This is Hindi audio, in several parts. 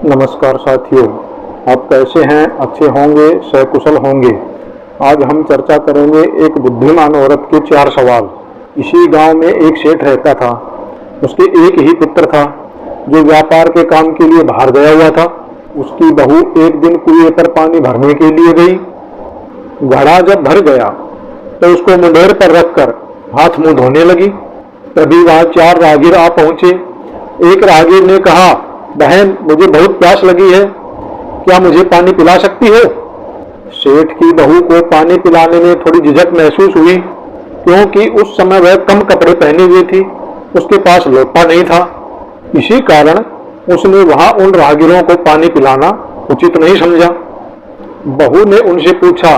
नमस्कार साथियों, आप कैसे हैं? अच्छे होंगे, सकुशल होंगे। आज हम चर्चा करेंगे एक बुद्धिमान औरत के 4 सवाल। इसी गांव में एक सेठ रहता था। उसके एक ही पुत्र था जो व्यापार के काम के लिए बाहर गया हुआ था। उसकी बहू एक दिन कुएं पर पानी भरने के लिए गई। घड़ा जब भर गया तो उसको मुंडेर पर रखकर हाथ मुंह धोने लगी। तभी वहां 4 राहगीर आ पहुंचे। एक राहगीर ने कहा, बहन, मुझे बहुत प्यास लगी है, क्या मुझे पानी पिला सकती हो? सेठ की बहू को पानी पिलाने में थोड़ी झिझक महसूस हुई, क्योंकि उस समय वह कम कपड़े पहने हुई थी, उसके पास लोटा नहीं था। इसी कारण उसने वहां उन राहगीरों को पानी पिलाना उचित नहीं समझा। बहू ने उनसे पूछा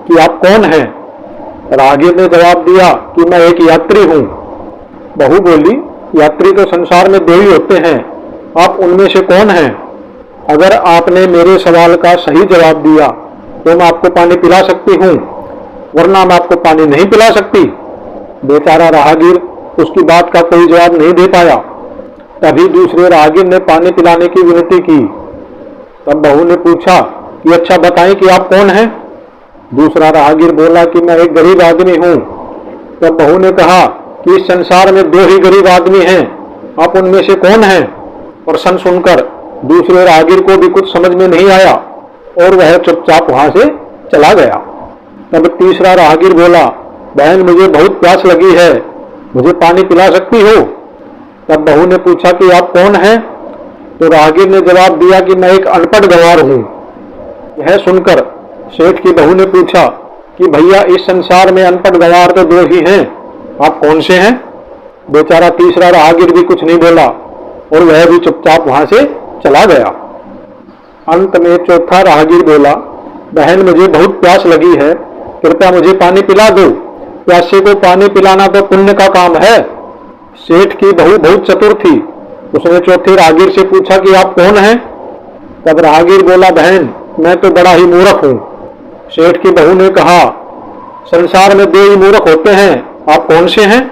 कि आप कौन हैं? राहगीर ने जवाब दिया कि मैं एक यात्री हूं। बहू बोली, यात्री तो संसार में 2 ही होते हैं, आप उनमें से कौन हैं? अगर आपने मेरे सवाल का सही जवाब दिया तो मैं आपको पानी पिला सकती हूँ, वरना मैं आपको पानी नहीं पिला सकती। बेचारा राहगीर उसकी बात का कोई जवाब नहीं दे पाया। तभी दूसरे राहगीर ने पानी पिलाने की विनती की। तब बहू ने पूछा कि अच्छा बताएं कि आप कौन हैं? दूसरा राहगीर बोला कि मैं एक गरीब आदमी हूँ। तब बहू ने कहा कि इस संसार में 2 ही गरीब आदमी हैं, आप उनमें से कौन हैं? प्रश्न सुनकर दूसरे राहगीर को भी कुछ समझ में नहीं आया और वह चुपचाप वहां से चला गया। तब तीसरा राहगीर बोला, बहन, मुझे बहुत प्यास लगी है, मुझे पानी पिला सकती हो? तब बहू ने पूछा कि आप कौन हैं? तो राहगीर ने जवाब दिया कि मैं एक अनपढ़ गंवार हूँ। यह सुनकर सेठ की बहू ने पूछा कि भैया, इस संसार में अनपढ़ गंवार तो 2 ही हैं, आप कौन से हैं? बेचारा तीसरा राहगीर भी कुछ नहीं बोला और वह भी चुपचाप वहां से चला गया। अंत में चौथा राहगीर बोला, बहन, मुझे बहुत प्यास लगी है, कृपया मुझे पानी पिला दो। प्यासे को पानी पिलाना तो पुण्य का काम है। सेठ की बहू बहुत चतुर थी। उसने चौथे राहगीर से पूछा कि आप कौन हैं? तब राहगीर बोला, बहन, मैं तो बड़ा ही मूर्ख हूँ। सेठ की बहू ने कहा, संसार में 2 ही मूर्ख होते हैं, आप कौन से हैं?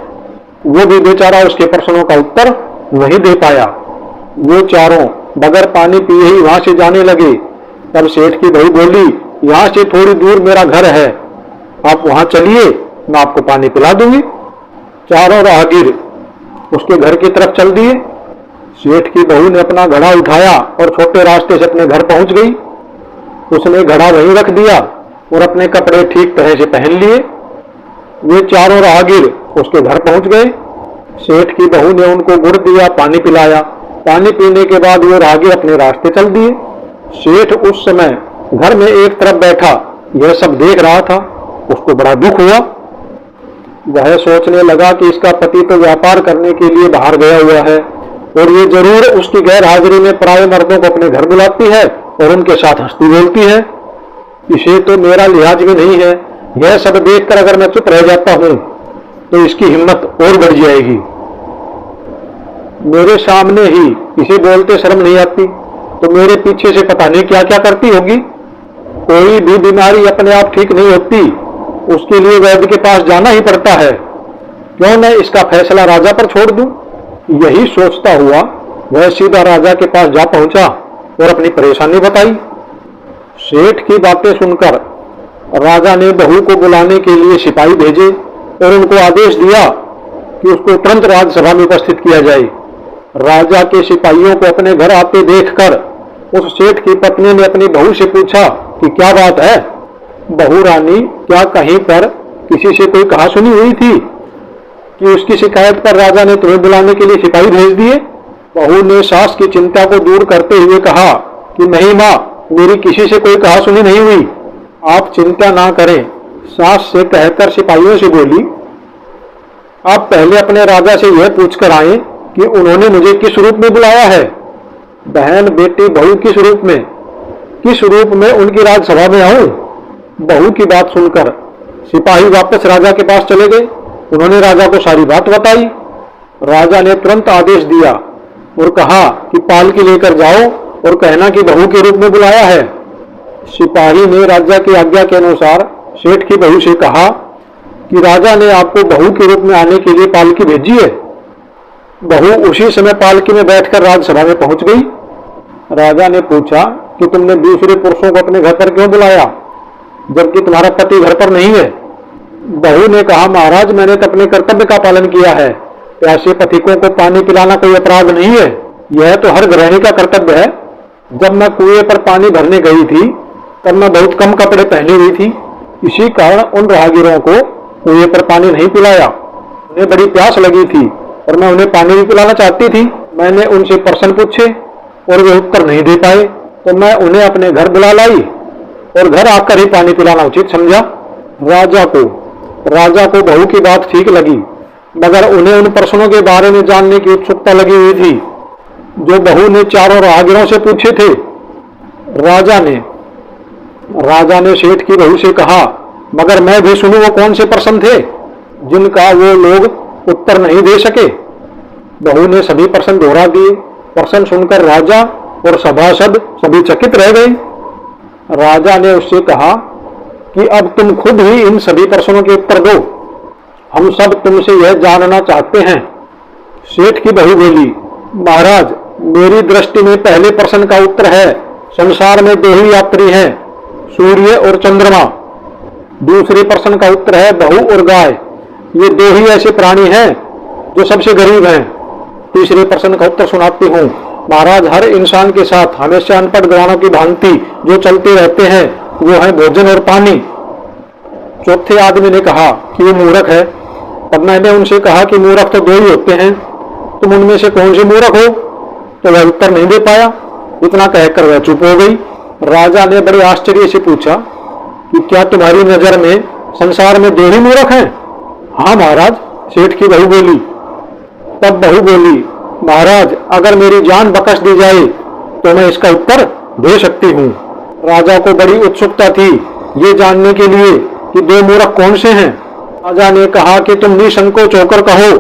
वो भी बेचारा उसके प्रश्नों का उत्तर नहीं दे पाया। वो चारों बगैर पानी पिए ही वहां से जाने लगे। तब सेठ की बहू बोली, यहाँ से थोड़ी दूर मेरा घर है, आप वहां चलिए, मैं आपको पानी पिला दूंगी। चारों राहगीर उसके घर की तरफ चल दिए। सेठ की बहू ने अपना घड़ा उठाया और छोटे रास्ते से अपने घर पहुंच गई। उसने घड़ा वहीं रख दिया और अपने कपड़े ठीक तरह से पहन लिए। वे चारों राहगीर उसके घर पहुंच गए। सेठ की बहू ने उनको गुड़ दिया, पानी पिलाया। पानी पीने के बाद वो राहगीर अपने रास्ते चल दिए। सेठ उस समय घर में एक तरफ बैठा यह सब देख रहा था। उसको बड़ा दुख हुआ। वह सोचने लगा कि इसका पति तो व्यापार करने के लिए बाहर गया हुआ है और ये जरूर उसकी गैर हाजिरी में पराये मर्दों को अपने घर बुलाती है और उनके साथ हंसती बोलती है। इसे तो मेरा लिहाज भी नहीं है। यह सब देखकर अगर मैं चुप रह जाता हूं तो इसकी हिम्मत और बढ़ जाएगी। मेरे सामने ही इसे बोलते शर्म नहीं आती, तो मेरे पीछे से पता नहीं क्या क्या करती होगी। कोई भी बीमारी अपने आप ठीक नहीं होती, उसके लिए वैद्य के पास जाना ही पड़ता है। क्यों न इसका फैसला राजा पर छोड़ दूं? यही सोचता हुआ वह सीधा राजा के पास जा पहुंचा और अपनी परेशानी बताई। सेठ की बातें सुनकर राजा ने बहू को बुलाने के लिए सिपाही भेजे और उनको आदेश दिया कि उसको तुरंत राजसभा में उपस्थित किया जाए। राजा के सिपाहियों को अपने घर आते देखकर उस सेठ की पत्नी ने अपनी बहू से पूछा कि क्या बात है? बहू रानी, क्या कहीं पर किसी से कोई कहा सुनी हुई थी कि उसकी शिकायत पर राजा ने तुम्हें बुलाने के लिए सिपाही भेज दिए? बहू ने सास की चिंता को दूर करते हुए कहा कि नहीं माँ, मेरी किसी से कोई कहा सुनी नहीं हुई, आप चिंता ना करें। सास से कहकर सिपाहियों से बोली, आप पहले अपने राजा से यह पूछकर आए कि उन्होंने मुझे किस रूप में बुलाया है। बहन, बेटी, बहू किस रूप में उनकी राजसभा में आऊं? बहू की बात सुनकर सिपाही वापस राजा के पास चले गए। उन्होंने राजा को सारी बात बताई। राजा ने तुरंत आदेश दिया और कहा कि पालकी लेकर जाओ और कहना कि बहू के रूप में बुलाया है। सिपाही ने राजा की आज्ञा के अनुसार सेठ की बहू से कहा कि राजा ने आपको बहू के रूप में आने के लिए पालकी भेजी है। बहू उसी समय पालकी में बैठकर राजसभा में पहुंच गई। राजा ने पूछा कि तुमने दूसरे पुरुषों को अपने घर पर क्यों बुलाया, जबकि तुम्हारा पति घर पर नहीं है। बहू ने कहा, महाराज मैंने तो अपने कर्तव्य का पालन किया है। प्यासे पथिकों को पानी पिलाना कोई अपराध नहीं है, यह तो हर गृहिणी का कर्तव्य है। जब मैं कुएं पर पानी भरने गई थी तब मैं बहुत कम कपड़े पहनी हुई थी, इसी कारण उन राहगीरों को कुएं पर पानी नहीं पिलाया। उन्हें बड़ी प्यास लगी थी और मैं उन्हें पानी भी पिलाना चाहती थी। मैंने उनसे प्रश्न पूछे और वे उत्तर नहीं दे पाए, तो मैं उन्हें अपने घर बुला लाई और घर आकर ही पानी पिलाना उचित समझा। राजा को बहू की बात ठीक लगी, मगर उन्हें उन प्रश्नों के बारे में जानने की उत्सुकता लगी हुई थी जो बहू ने चारों राहगीरों से पूछे थे। राजा ने सेठ की बहू से कहा, मगर मैं भी सुनूं वो कौन से प्रश्न थे जिनका वो लोग उत्तर नहीं दे सके। बहू ने सभी प्रश्न दोहरा दिए। प्रश्न सुनकर राजा और सभासद सभी चकित रह गए। राजा ने उससे कहा कि अब तुम खुद ही इन सभी प्रश्नों के उत्तर दो, हम सब तुमसे यह जानना चाहते हैं। सेठ की बहू बोली, महाराज मेरी दृष्टि में पहले प्रश्न का उत्तर है, संसार में दो ही यात्री हैं, सूर्य और चंद्रमा। दूसरे प्रश्न का उत्तर है, बहू और गाय, ये दो ही ऐसे प्राणी हैं जो सबसे गरीब हैं। तीसरे प्रश्न का उत्तर सुनाती हूँ, महाराज हर इंसान के साथ हमेशा अनपढ़ गवानों की भांति जो चलते रहते हैं वो है भोजन और पानी। चौथे आदमी ने कहा कि वो मूर्ख है। तब मैंने उनसे कहा कि मूर्ख तो दो ही होते हैं, तुम उनमें से कौन से मूर्ख हो? तो वह उत्तर नहीं दे पाया। इतना कहकर वह चुप हो गई। राजा ने बड़े आश्चर्य से पूछा कि क्या तुम्हारी नजर में संसार में दो ही मूर्ख हैं? हाँ महाराज, सेठ की बहू बोली। तब बहू बोली, महाराज अगर मेरी जान बख्श दी जाए तो मैं इसका उत्तर दे सकती हूँ। राजा को बड़ी उत्सुकता थी ये जानने के लिए कि दो मूर्ख कौन से हैं। राजा ने कहा कि तुम निसंकोच होकर कहो,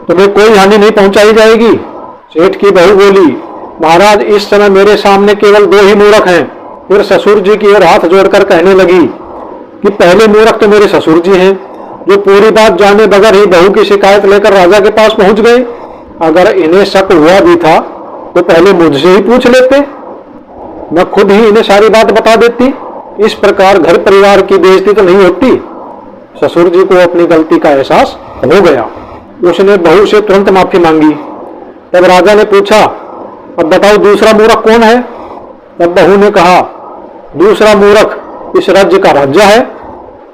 तुम्हें कोई हानि नहीं पहुंचाई जाएगी। सेठ की बहू बोली, महाराज इस समय मेरे सामने केवल दो ही मूर्ख हैं। फिर ससुर जी की ओर हाथ जोड़कर कहने लगी कि पहले मूर्ख तो मेरे ससुर जी हैं, जो पूरी बात जाने बगैर ही बहू की शिकायत लेकर राजा के पास पहुंच गए। अगर इन्हें शक हुआ भी था तो पहले मुझसे ही पूछ लेते, मैं खुद ही इन्हें सारी बात बता देती। इस प्रकार घर परिवार की बेइज्जती तो नहीं होती। ससुर जी को अपनी गलती का एहसास हो गया। उसने बहू से तुरंत माफी मांगी। तब राजा ने पूछा, अब बताओ दूसरा मूर्ख कौन है? तब बहू ने कहा, दूसरा मूर्ख इस राज्य का राजा है,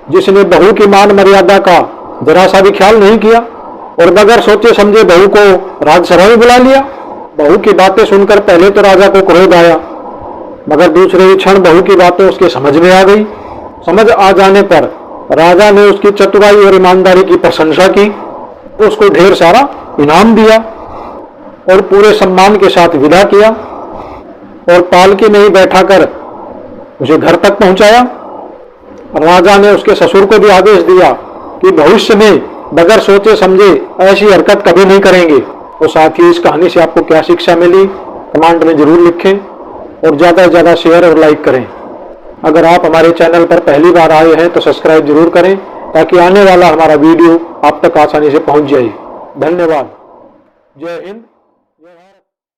जिसने बहू की मान मर्यादा का जरा सा भी ख्याल नहीं किया और बगैर सोचे समझे बहू को राजसभा में बुला लिया। बहू की बातें सुनकर पहले तो राजा को क्रोध आया, मगर दूसरे ही क्षण बहू की बातें उसके समझ में आ गई। समझ आ जाने पर राजा ने उसकी चतुराई और ईमानदारी की प्रशंसा की, उसको ढेर सारा इनाम दिया और पूरे सम्मान के साथ विदा किया और पालकी में ही बैठाकर उसे घर तक पहुंचाया। राजा ने उसके ससुर को भी आदेश दिया कि भविष्य में बगैर सोचे समझे ऐसी हरकत कभी नहीं करेंगे। तो साथ ही इस कहानी से आपको क्या शिक्षा मिली कमेंट में जरूर लिखें और ज़्यादा से ज़्यादा शेयर और लाइक करें। अगर आप हमारे चैनल पर पहली बार आए हैं तो सब्सक्राइब जरूर करें ताकि आने वाला हमारा वीडियो आप तक आसानी से पहुंच जाए। धन्यवाद। जय हिंद।